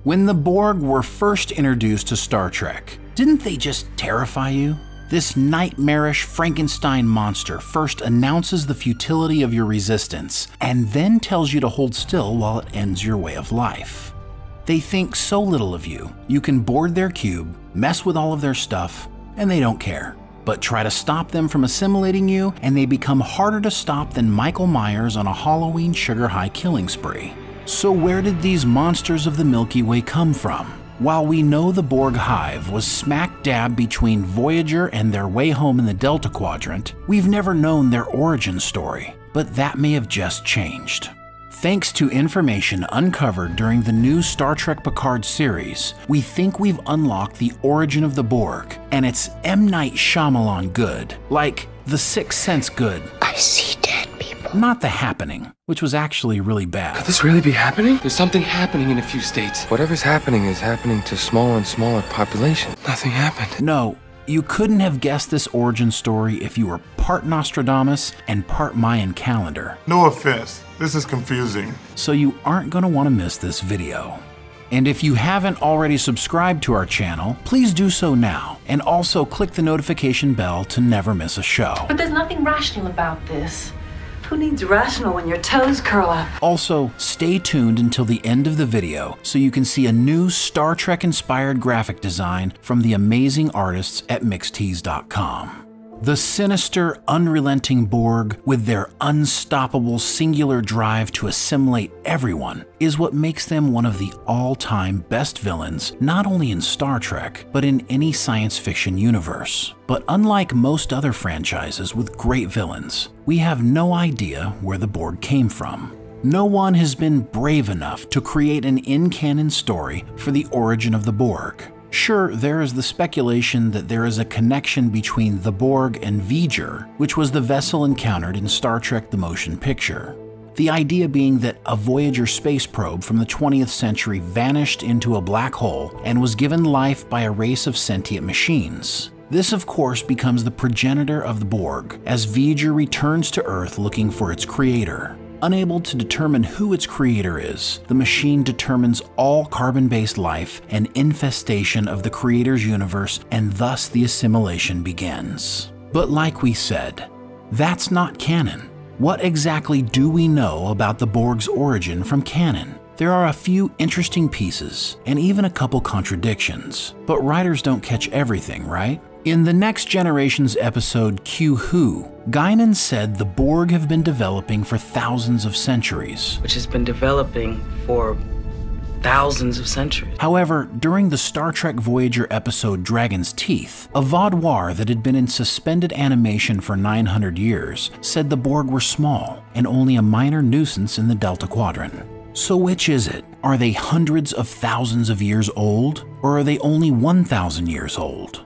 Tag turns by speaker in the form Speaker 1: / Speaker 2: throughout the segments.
Speaker 1: When the Borg were first introduced to Star Trek, didn't they just terrify you? This nightmarish Frankenstein monster first announces the futility of your resistance and then tells you to hold still while it ends your way of life. They think so little of you, you can board their cube, mess with all of their stuff, and they don't care. But try to stop them from assimilating you, and they become harder to stop than Michael Myers on a Halloween sugar high killing spree. So where did these monsters of the Milky Way come from? While we know the Borg Hive was smack dab between Voyager and their way home in the Delta Quadrant, we've never known their origin story, but that may have just changed. Thanks to information uncovered during the new Star Trek Picard series, we think we've unlocked the origin of the Borg, and it's M. Night Shyamalan good, like The Sixth Sense good.
Speaker 2: I see dead people.
Speaker 1: Not The Happening, which was actually really bad.
Speaker 3: Could this really be happening? There's something happening in a few states.
Speaker 4: Whatever's happening is happening to smaller and smaller population.
Speaker 3: Nothing happened.
Speaker 1: No, you couldn't have guessed this origin story if you were part Nostradamus and part Mayan calendar.
Speaker 5: No offense, this is confusing.
Speaker 1: So you aren't going to want to miss this video. And if you haven't already subscribed to our channel, please do so now, and also click the notification bell to never miss a show.
Speaker 6: But there's nothing rational about this. Who needs rational when your toes curl up?
Speaker 1: Also, stay tuned until the end of the video so you can see a new Star Trek-inspired graphic design from the amazing artists at mixtees.com. The sinister, unrelenting Borg, with their unstoppable singular drive to assimilate everyone, is what makes them one of the all-time best villains, not only in Star Trek, but in any science fiction universe. But unlike most other franchises with great villains, we have no idea where the Borg came from. No one has been brave enough to create an in-canon story for the origin of the Borg. Sure, there is the speculation that there is a connection between the Borg and Voyager, which was the vessel encountered in Star Trek the Motion Picture. The idea being that a Voyager space probe from the 20th century vanished into a black hole and was given life by a race of sentient machines. This, of course, becomes the progenitor of the Borg, as Voyager returns to Earth looking for its creator. Unable to determine who its creator is, the machine determines all carbon-based life and infestation of the creator's universe, and thus the assimilation begins. But like we said, that's not canon. What exactly do we know about the Borg's origin from canon? There are a few interesting pieces, and even a couple contradictions. But writers don't catch everything, right? In the Next Generation's episode Q Who, Guinan said the Borg have been developing for thousands of centuries.
Speaker 7: Which has been developing for thousands of centuries.
Speaker 1: However, during the Star Trek Voyager episode Dragon's Teeth, a vaudevoir that had been in suspended animation for 900 years said the Borg were small and only a minor nuisance in the Delta Quadrant. So which is it? Are they hundreds of thousands of years old, or are they only 1,000 years old?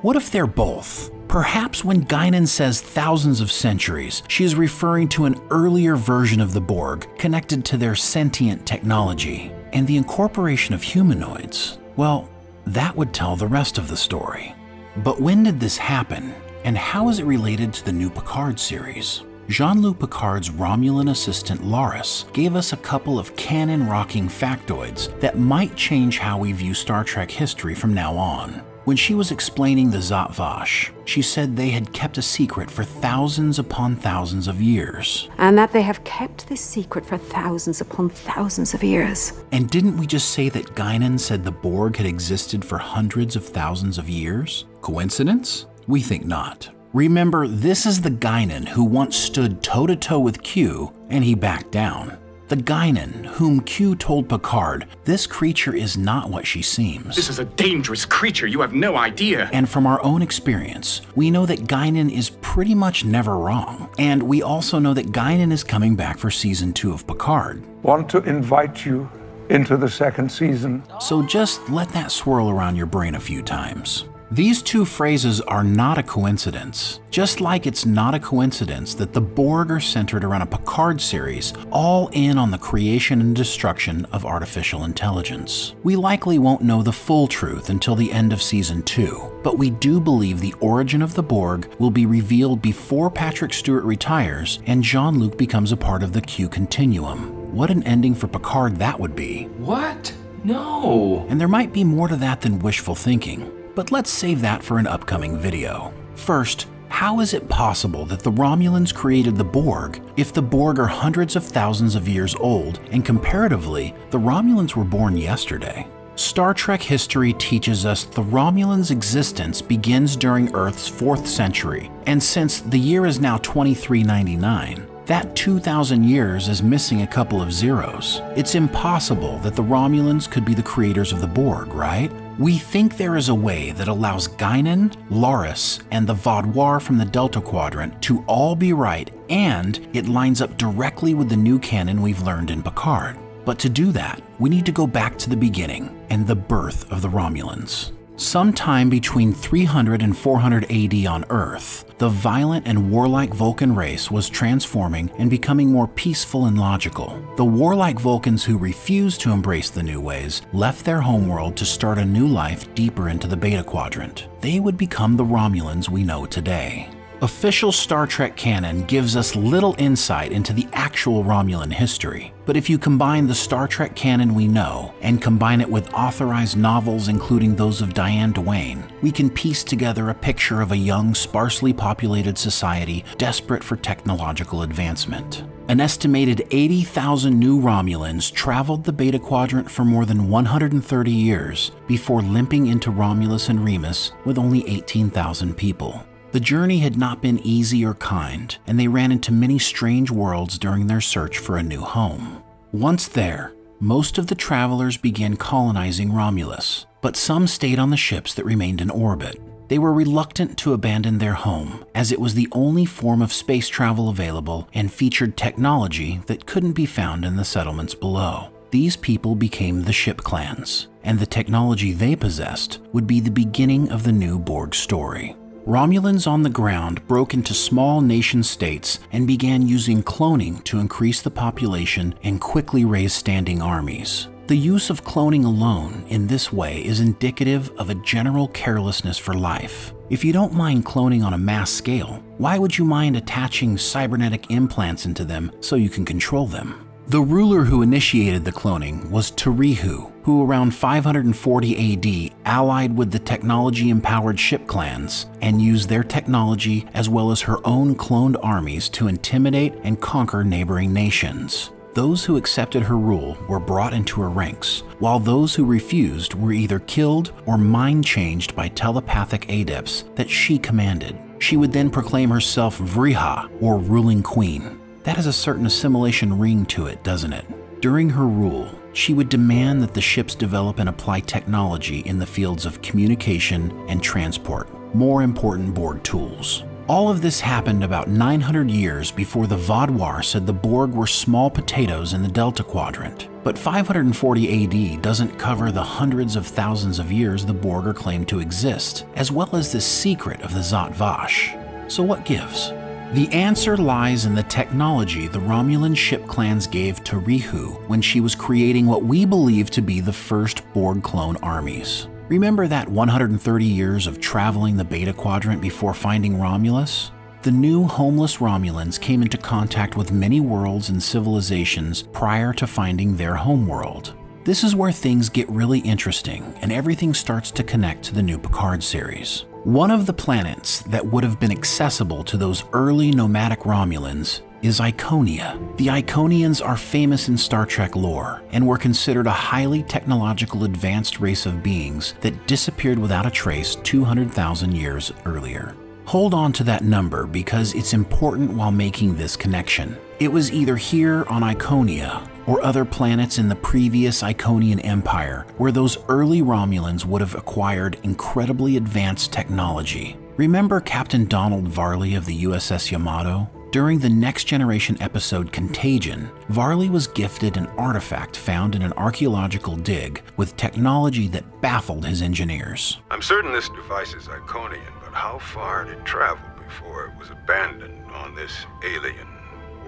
Speaker 1: What if they're both? Perhaps when Guinan says thousands of centuries, she is referring to an earlier version of the Borg connected to their sentient technology, and the incorporation of humanoids. Well, that would tell the rest of the story. But when did this happen, and how is it related to the new Picard series? Jean-Luc Picard's Romulan assistant Laris gave us a couple of canon-rocking factoids that might change how we view Star Trek history from now on. When she was explaining the Zhat Vash, she said they had kept a secret for thousands upon thousands of years.
Speaker 2: And that they have kept this secret for thousands upon thousands of years.
Speaker 1: And didn't we just say that Guinan said the Borg had existed for hundreds of thousands of years? Coincidence? We think not. Remember, this is the Guinan who once stood toe-to-toe with Q, and he backed down. The Guinan, whom Q told Picard, this creature is not what she seems.
Speaker 3: This is a dangerous creature, you have no idea.
Speaker 1: And from our own experience, we know that Guinan is pretty much never wrong. And we also know that Guinan is coming back for season 2 of Picard.
Speaker 8: Want to invite you into the second season.
Speaker 1: So just let that swirl around your brain a few times. These two phrases are not a coincidence, just like it's not a coincidence that the Borg are centered around a Picard series, all in on the creation and destruction of artificial intelligence. We likely won't know the full truth until the end of season 2, but we do believe the origin of the Borg will be revealed before Patrick Stewart retires and Jean-Luc becomes a part of the Q continuum. What an ending for Picard that would be.
Speaker 3: What? No.
Speaker 1: And there might be more to that than wishful thinking, but let's save that for an upcoming video. First, how is it possible that the Romulans created the Borg if the Borg are hundreds of thousands of years old and comparatively, the Romulans were born yesterday? Star Trek history teaches us the Romulans' existence begins during Earth's 4th century, and since the year is now 2399, that 2,000 years is missing a couple of zeros. It's impossible that the Romulans could be the creators of the Borg, right? We think there is a way that allows Guinan, Laris, and the Vaudoir from the Delta Quadrant to all be right, and it lines up directly with the new canon we've learned in Picard. But to do that, we need to go back to the beginning and the birth of the Romulans. Sometime between 300 and 400 AD on Earth, the violent and warlike Vulcan race was transforming and becoming more peaceful and logical. The warlike Vulcans who refused to embrace the new ways left their homeworld to start a new life deeper into the Beta Quadrant. They would become the Romulans we know today. Official Star Trek canon gives us little insight into the actual Romulan history, but if you combine the Star Trek canon we know and combine it with authorized novels including those of Diane Duane, we can piece together a picture of a young, sparsely populated society desperate for technological advancement. An estimated 80,000 new Romulans traveled the Beta Quadrant for more than 130 years before limping into Romulus and Remus with only 18,000 people. The journey had not been easy or kind, and they ran into many strange worlds during their search for a new home. Once there, most of the travelers began colonizing Romulus, but some stayed on the ships that remained in orbit. They were reluctant to abandon their home, as it was the only form of space travel available and featured technology that couldn't be found in the settlements below. These people became the ship clans, and the technology they possessed would be the beginning of the new Borg story. Romulans on the ground broke into small nation-states and began using cloning to increase the population and quickly raise standing armies. The use of cloning alone in this way is indicative of a general carelessness for life. If you don't mind cloning on a mass scale, why would you mind attaching cybernetic implants into them so you can control them? The ruler who initiated the cloning was Tarihu, who around 540 AD allied with the technology-empowered ship clans and used their technology as well as her own cloned armies to intimidate and conquer neighboring nations. Those who accepted her rule were brought into her ranks, while those who refused were either killed or mind-changed by telepathic adepts that she commanded. She would then proclaim herself Vriha, or ruling queen. That has a certain assimilation ring to it, doesn't it? During her rule, she would demand that the ships develop and apply technology in the fields of communication and transport, more important Borg tools. All of this happened about 900 years before the Vaudoir said the Borg were small potatoes in the Delta Quadrant. But 540 AD doesn't cover the hundreds of thousands of years the Borg are claimed to exist, as well as the secret of the Zhat Vash. So what gives? The answer lies in the technology the Romulan ship clans gave to Rihu when she was creating what we believe to be the first Borg clone armies. Remember that 130 years of traveling the Beta Quadrant before finding Romulus? The new homeless Romulans came into contact with many worlds and civilizations prior to finding their homeworld. This is where things get really interesting and everything starts to connect to the new Picard series. One of the planets that would have been accessible to those early nomadic Romulans is Iconia. The Iconians are famous in Star Trek lore and were considered a highly technological advanced race of beings that disappeared without a trace 200,000 years earlier. Hold on to that number because it's important while making this connection. It was either here on Iconia or other planets in the previous Iconian Empire where those early Romulans would have acquired incredibly advanced technology. Remember Captain Donald Varley of the USS Yamato? During the Next Generation episode Contagion, Varley was gifted an artifact found in an archaeological dig with technology that baffled his engineers.
Speaker 9: I'm certain this device is Iconian, but how far did it travel before it was abandoned on this alien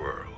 Speaker 9: world?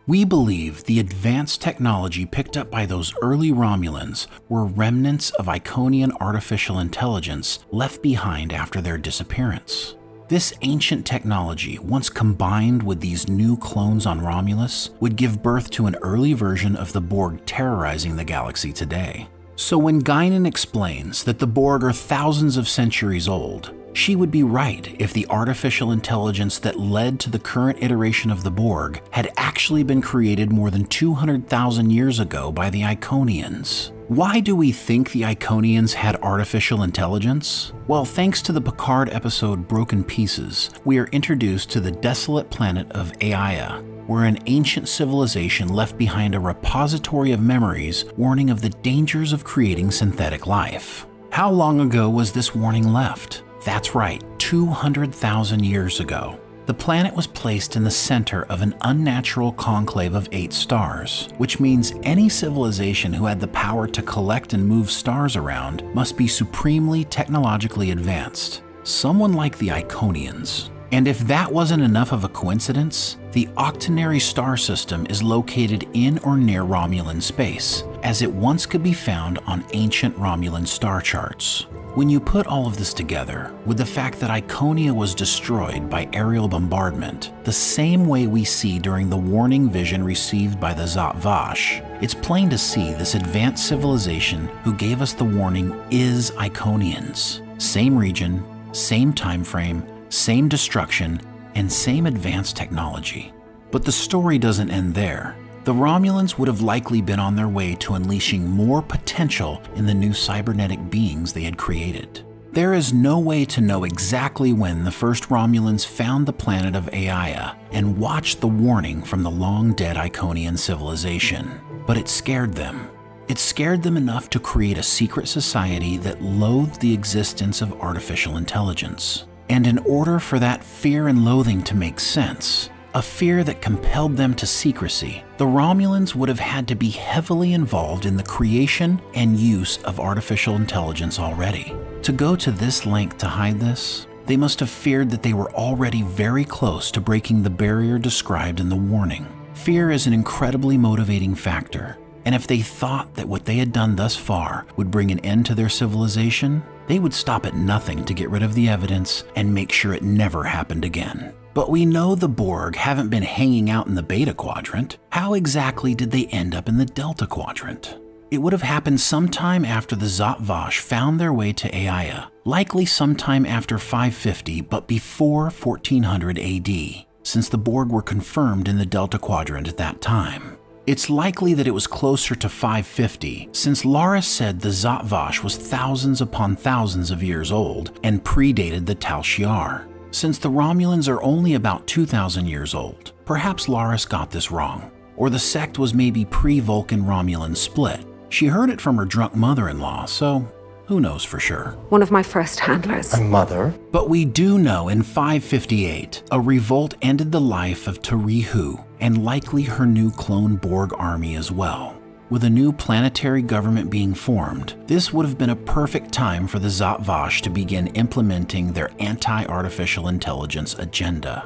Speaker 1: We believe the advanced technology picked up by those early Romulans were remnants of Iconian artificial intelligence left behind after their disappearance. This ancient technology, once combined with these new clones on Romulus, would give birth to an early version of the Borg terrorizing the galaxy today. So when Guinan explains that the Borg are thousands of centuries old, she would be right if the artificial intelligence that led to the current iteration of the Borg had actually been created more than 200,000 years ago by the Iconians. Why do we think the Iconians had artificial intelligence? Well, thanks to the Picard episode Broken Pieces, we are introduced to the desolate planet of Aia, where an ancient civilization left behind a repository of memories warning of the dangers of creating synthetic life. How long ago was this warning left? That's right, 200,000 years ago. The planet was placed in the center of an unnatural conclave of 8 stars, which means any civilization who had the power to collect and move stars around must be supremely technologically advanced. Someone like the Iconians. And if that wasn't enough of a coincidence, the octenary star system is located in or near Romulan space, as it once could be found on ancient Romulan star charts. When you put all of this together with the fact that Iconia was destroyed by aerial bombardment, the same way we see during the warning vision received by the Zat Vash, it's plain to see this advanced civilization who gave us the warning is Iconians. Same region, same time frame, same destruction, and same advanced technology. But the story doesn't end there. The Romulans would have likely been on their way to unleashing more potential in the new cybernetic beings they had created. There is no way to know exactly when the first Romulans found the planet of Aia and watched the warning from the long-dead Iconian civilization, but it scared them. It scared them enough to create a secret society that loathed the existence of artificial intelligence. And in order for that fear and loathing to make sense, a fear that compelled them to secrecy, the Romulans would have had to be heavily involved in the creation and use of artificial intelligence already. To go to this length to hide this, they must have feared that they were already very close to breaking the barrier described in the warning. Fear is an incredibly motivating factor, and if they thought that what they had done thus far would bring an end to their civilization, they would stop at nothing to get rid of the evidence and make sure it never happened again. But we know the Borg haven't been hanging out in the Beta Quadrant. How exactly did they end up in the Delta Quadrant? It would have happened sometime after the Zat Vash found their way to Aia, likely sometime after 550 but before 1400 AD, since the Borg were confirmed in the Delta Quadrant at that time. It's likely that it was closer to 550, since Laris said the Zat Vash was thousands upon thousands of years old and predated the Tal Shiar. Since the Romulans are only about 2,000 years old, perhaps Laris got this wrong, or the sect was maybe pre-Vulcan Romulan split. She heard it from her drunk mother-in-law, so who knows for sure.
Speaker 2: One of my first handlers.
Speaker 8: My mother?
Speaker 1: But we do know in 558, a revolt ended the life of Tarihu, and likely her new clone Borg army as well. With a new planetary government being formed, this would have been a perfect time for the Zat Vash to begin implementing their anti-artificial intelligence agenda.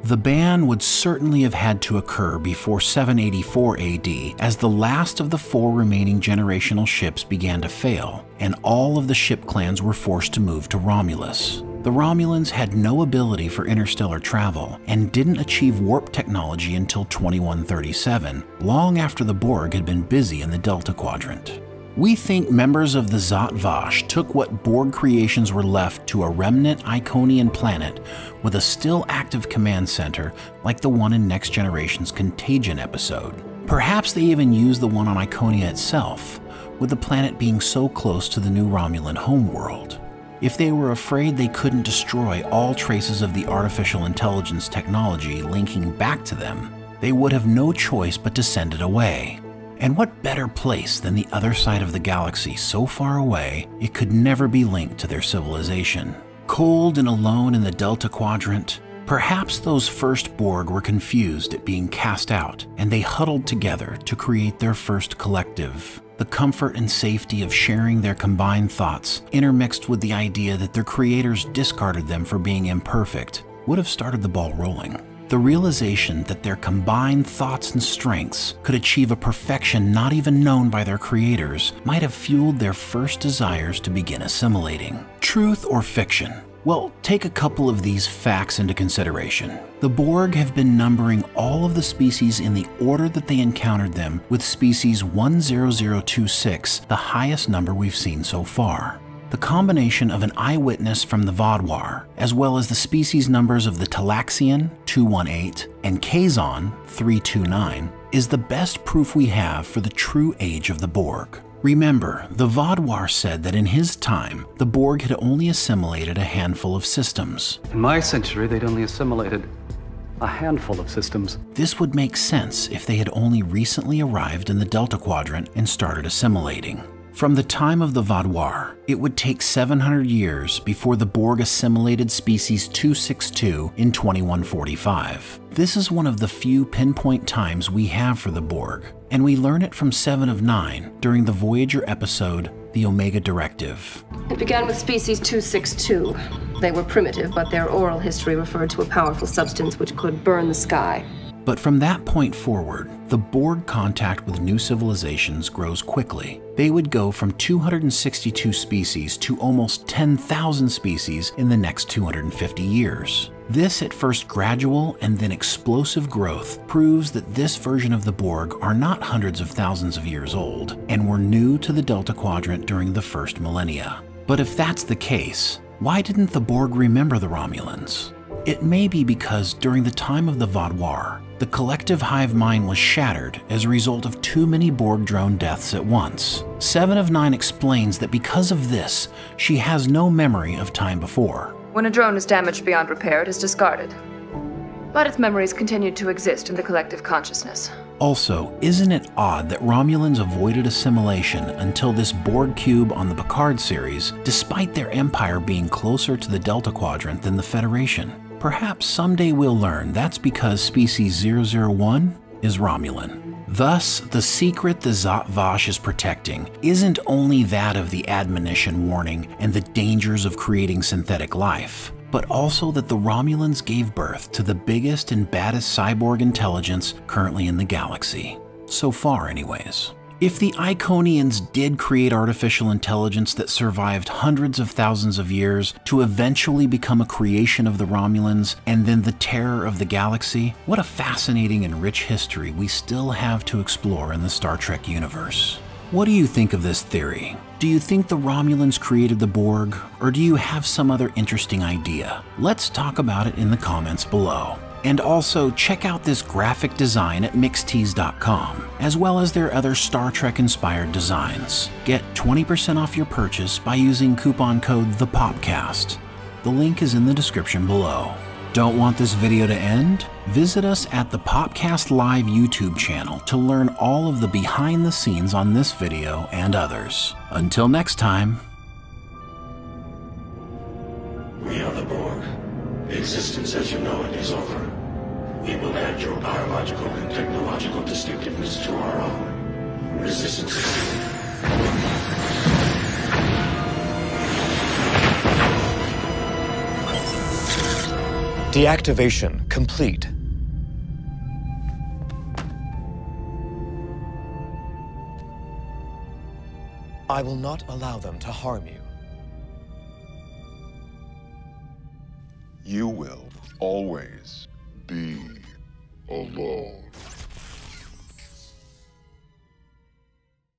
Speaker 1: The ban would certainly have had to occur before 784 AD, as the last of the 4 remaining generational ships began to fail, and all of the ship clans were forced to move to Romulus. The Romulans had no ability for interstellar travel and didn't achieve warp technology until 2137, long after the Borg had been busy in the Delta Quadrant. We think members of the Zat Vash took what Borg creations were left to a remnant Iconian planet with a still active command center like the one in Next Generation's Contagion episode. Perhaps they even used the one on Iconia itself, with the planet being so close to the new Romulan homeworld. If they were afraid they couldn't destroy all traces of the artificial intelligence technology linking back to them, they would have no choice but to send it away. And what better place than the other side of the galaxy so far away it could never be linked to their civilization? Cold and alone in the Delta Quadrant, perhaps those first Borg were confused at being cast out, and they huddled together to create their first collective. The comfort and safety of sharing their combined thoughts, intermixed with the idea that their creators discarded them for being imperfect, would have started the ball rolling. The realization that their combined thoughts and strengths could achieve a perfection not even known by their creators might have fueled their first desires to begin assimilating. Truth or fiction? Well, take a couple of these facts into consideration. The Borg have been numbering all of the species in the order that they encountered them, with species 10026 the highest number we've seen so far. The combination of an eyewitness from the Vaadwaur, as well as the species numbers of the Talaxian 218 and Kazon 329, is the best proof we have for the true age of the Borg. Remember, the Vaadwaur said that in his time, the Borg had only assimilated a handful of systems.
Speaker 10: In my century, they'd only assimilated a handful of systems.
Speaker 1: This would make sense if they had only recently arrived in the Delta Quadrant and started assimilating. From the time of the Vaadwaur, it would take 700 years before the Borg assimilated species 262 in 2145. This is one of the few pinpoint times we have for the Borg, and we learn it from 7 of 9 during the Voyager episode, The Omega Directive.
Speaker 11: It began with species 262. They were primitive, but their oral history referred to a powerful substance which could burn the sky.
Speaker 1: But from that point forward, the Borg contact with new civilizations grows quickly. They would go from 262 species to almost 10,000 species in the next 250 years. This at first gradual and then explosive growth proves that this version of the Borg are not hundreds of thousands of years old and were new to the Delta Quadrant during the first millennia. But if that's the case, why didn't the Borg remember the Romulans? It may be because during the time of the Vaadwaur, the collective hive mind was shattered as a result of too many Borg drone deaths at once. 7 of 9 explains that because of this, she has no memory of time before.
Speaker 11: When a drone is damaged beyond repair, it is discarded. But its memories continued to exist in the collective consciousness.
Speaker 1: Also, isn't it odd that Romulans avoided assimilation until this Borg cube on the Picard series, despite their empire being closer to the Delta Quadrant than the Federation? Perhaps someday we'll learn that's because species 001 is Romulan. Thus, the secret the Zhat Vash is protecting isn't only that of the admonition warning and the dangers of creating synthetic life, but also that the Romulans gave birth to the biggest and baddest cyborg intelligence currently in the galaxy. So far, anyways. If the Iconians did create artificial intelligence that survived hundreds of thousands of years to eventually become a creation of the Romulans and then the terror of the galaxy, what a fascinating and rich history we still have to explore in the Star Trek universe. What do you think of this theory? Do you think the Romulans created the Borg, or do you have some other interesting idea? Let's talk about it in the comments below. And also, check out this graphic design at mixtees.com, as well as their other Star Trek-inspired designs. Get 20% off your purchase by using coupon code THEPOPCAST. The link is in the description below. Don't want this video to end? Visit us at the Popcast Live YouTube channel to learn all of the behind the scenes on this video and others. Until next time.
Speaker 12: We are the Borg. Existence as you know it is over. We will add your biological and technological distinctiveness to our own. Resistance.
Speaker 13: Deactivation complete. I will not allow them to harm you.
Speaker 5: You will always be alone.